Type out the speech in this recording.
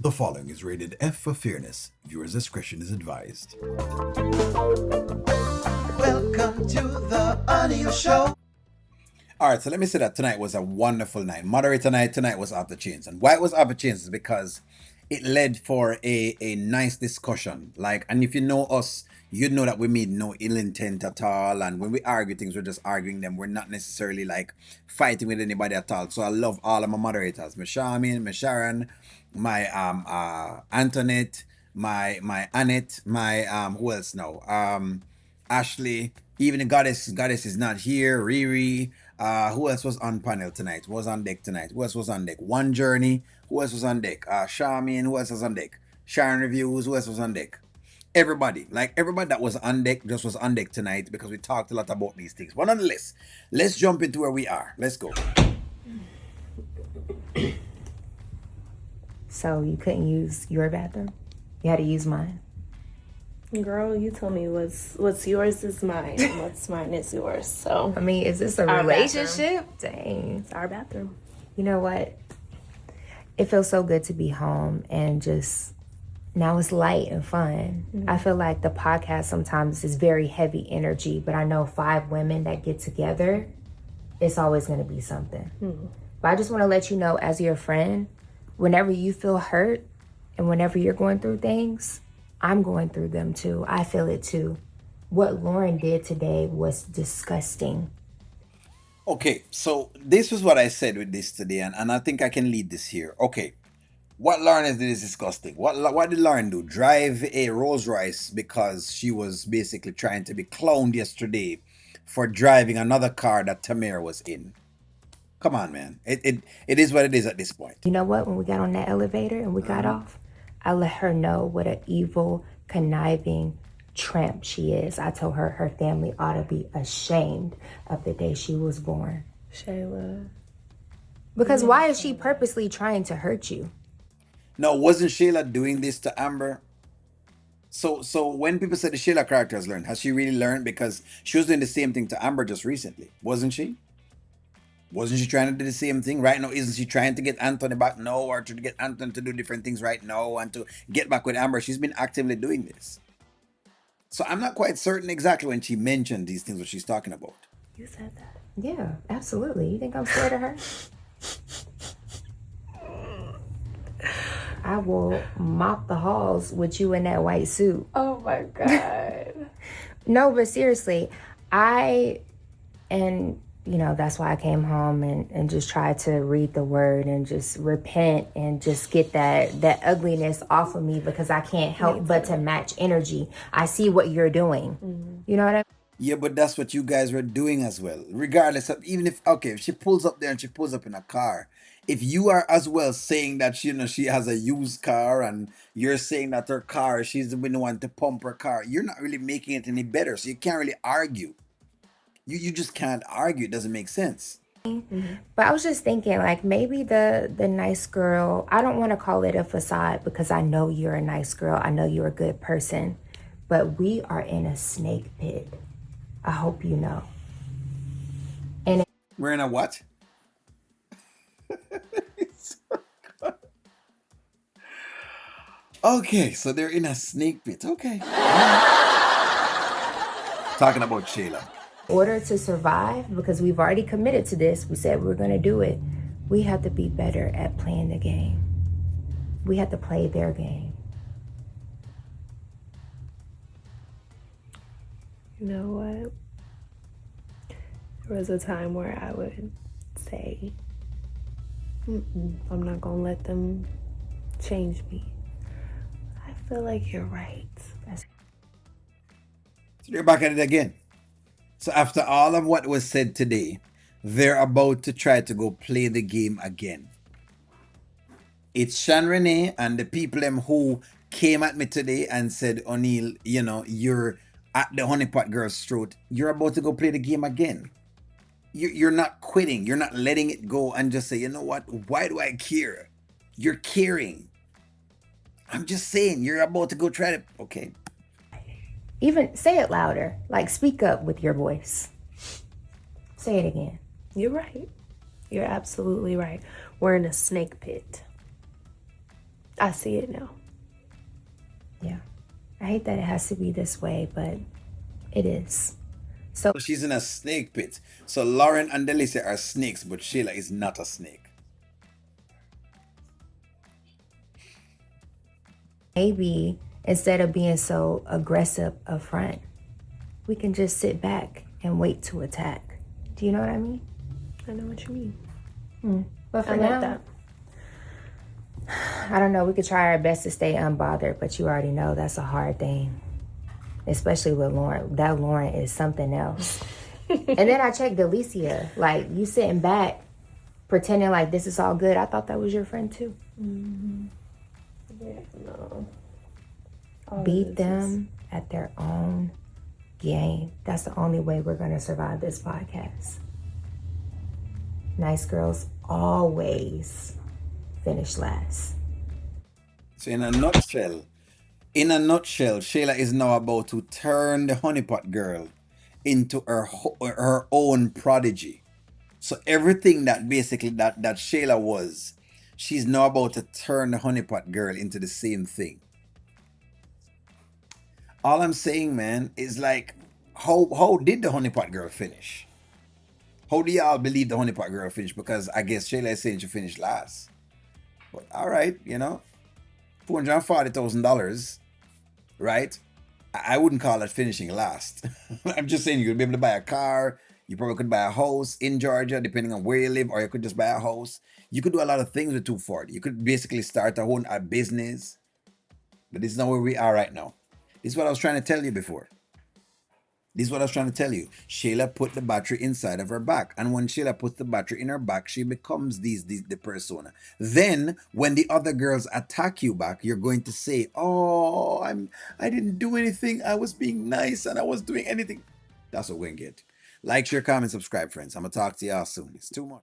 The following is rated F for fairness. Viewers' discretion is advised. Welcome to the audio show. All right, so let me say that tonight was a wonderful night. Moderator night tonight was off the chains. And why it was off the chains is because it led for a nice discussion. And if you know us, you'd know that we mean no ill intent at all. And when we argue things, we're just arguing them. We're not necessarily fighting with anybody at all. So I love all of my moderators. My Charmin, my Sharon, my Antoinette, my Annette, my who else now? Ashley, even the goddess is not here. Riri, who else was on panel tonight? Who was on deck tonight? Who else was on deck? One Journey, who else was on deck? Charmin, who else was on deck? Sharon Reviews, who else was on deck? Everybody that was on deck just was on deck tonight because we talked a lot about these things. But nonetheless, let's jump into where we are. Let's go. So you couldn't use your bathroom? You had to use mine? Girl, you told me what's yours is mine and what's mine is yours. So I mean, is this a relationship? Dang. It's our bathroom. You know what? It feels so good to be home and just now it's light and fun. Mm-hmm. I feel like the podcast sometimes is very heavy energy, but I know 5 women that get together, it's always going to be something. Mm-hmm. But I just want to let you know, as your friend, whenever you feel hurt and whenever you're going through things, I'm going through them too. I feel it too. What Lauren did today was disgusting. Okay, so this was what I said with this today, and I think I can lead this here. Okay, what Lauren did is disgusting. What did Lauren do? Drive a Rolls Royce because she was basically trying to be clowned yesterday for driving another car that Tamir was in. Come on, man. It is what it is at this point. You know what? When we got on that elevator and we got off, I let her know what an evil, conniving tramp she is. I told her her family ought to be ashamed of the day she was born. Shayla. Because why is she purposely trying to hurt you? No, wasn't Shayla doing this to Amber? So when people say the Shayla character has learned, has she really learned? Because she was doing the same thing to Amber just recently, wasn't she? Wasn't she trying to do the same thing right now? Isn't she trying to get Anthony back now, or to get Anthony to do different things right now and to get back with Amber? She's been actively doing this. So I'm not quite certain exactly when she mentioned these things what she's talking about. You said that. Yeah, absolutely. You think I'm scared of her? I will mop the halls with you in that white suit. Oh my God. No, but seriously, that's why I came home and just tried to read the word and just repent and just get that ugliness off of me, because I can't help but to match energy. I see what you're doing. Mm-hmm. You know what I mean? Yeah, but that's what you guys were doing as well. Regardless of, even if she pulls up there and she pulls up in a car, if you are as well saying that she has a used car and you're saying that her car, she's the one to pump her car, you're not really making it any better. So you can't really argue. You just can't argue. It doesn't make sense. Mm-hmm. But I was just thinking, maybe the nice girl, I don't want to call it a facade because I know you're a nice girl. I know you're a good person. But we are in a snake pit. I hope you know. And we're in a what? Okay, so they're in a snake pit. Okay. Talking about Shayla. In order to survive, because we've already committed to this, we said we're going to do it, we have to be better at playing the game. We have to play their game. You know what? There was a time where I would say, I'm not going to let them change me. I feel like you're right. So they're back at it again. So after all of what was said today, they're about to try to go play the game again. It's Shan Renee and the people who came at me today and said, O'Neill, you're at the honeypot girl's throat. You're about to go play the game again. You're not quitting. You're not letting it go and just say, you know what? Why do I care? You're caring. I'm just saying, you're about to go try to... Okay. Even say it louder. Speak up with your voice. Say it again. You're right. You're absolutely right. We're in a snake pit. I see it now. Yeah. I hate that it has to be this way, but it is. So So she's in a snake pit. So Lauren and Delicia are snakes, but Shayla is not a snake. maybe instead of being so aggressive up front, we can just sit back and wait to attack. Do you know what I mean? I know what you mean. But for I now, like that. I don't know. We could try our best to stay unbothered, but you already know that's a hard thing, especially with Lauren. That Lauren is something else. And then I checked Delicia, like you sitting back, pretending like this is all good. I thought that was your friend too. Yeah, no. All of Beat this is- them at their own game. That's the only way we're going to survive this podcast. Nice girls always finish last. So in a nutshell, Shayla is now about to turn the honeypot girl into her own prodigy. So everything that basically that Shayla was, she's now about to turn the honeypot girl into the same thing. All I'm saying, man, is like, how did the honeypot girl finish? How do y'all believe the honeypot girl finished? Because I guess Shayla is saying she finished last. But all right, $440,000, right? I wouldn't call it finishing last. I'm just saying you could be able to buy a car. You probably could buy a house in Georgia, depending on where you live, or you could just buy a house. You could do a lot of things with 240. You could basically start a business. But this is not where we are right now. This is what I was trying to tell you before. This is what I was trying to tell you. Shayla put the battery inside of her back. And when Shayla puts the battery in her back, she becomes the persona. Then when the other girls attack you back, you're going to say, "Oh, I didn't do anything. I was being nice and I was doing anything." That's what we're gonna get. Like, share, comment, subscribe, friends. I'm gonna talk to y'all soon. It's too much.